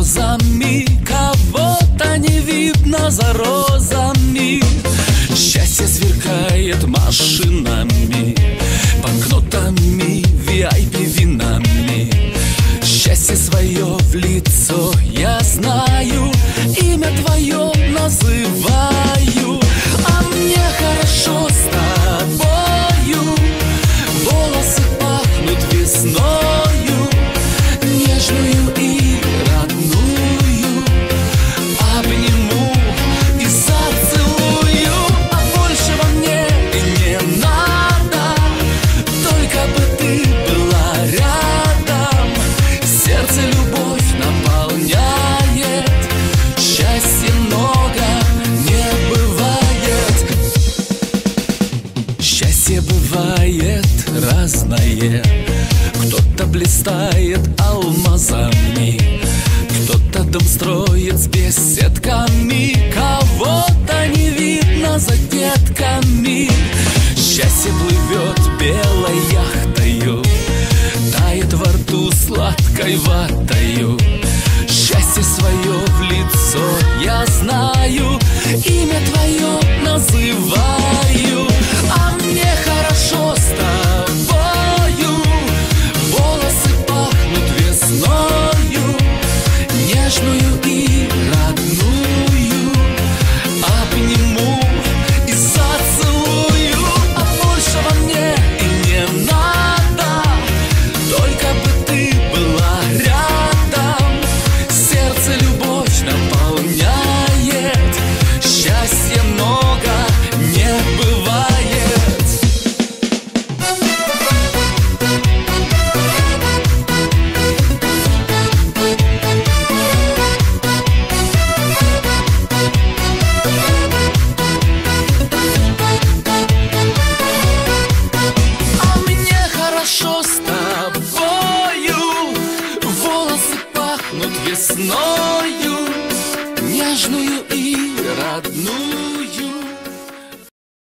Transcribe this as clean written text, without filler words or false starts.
слезами, кого-то не видно за розами. Счастье сверкает машинами, банкнотами, VIP винами. Счастье свое в лицо я знаю, имя твое называю. А мне хорошо с тобою, волосы пахнут весною, нежную и родную. Обниму и зацелую, а большего мне и не надо, только бы ты была рядом. Сердце любовь наполняет, счастья много не бывает. Счастье бывает разное, кто-то блистает алмазами, кто-то дом строит с беседками, кого-то не видно за детками. Счастье плывет белой яхтою, тает во рту сладкой ватою. Счастье свое в лицо я знаю, имя твое называю. А мне хорошо с тобою, волосы пахнут весною, нежную и родную. Обниму и зацелую, а большего мне и не надо, только бы ты была рядом. Сердце любовь наполняет, счастья много не бывает. А мне хорошо с тобою, волосы пахнут весною, нежную и родную.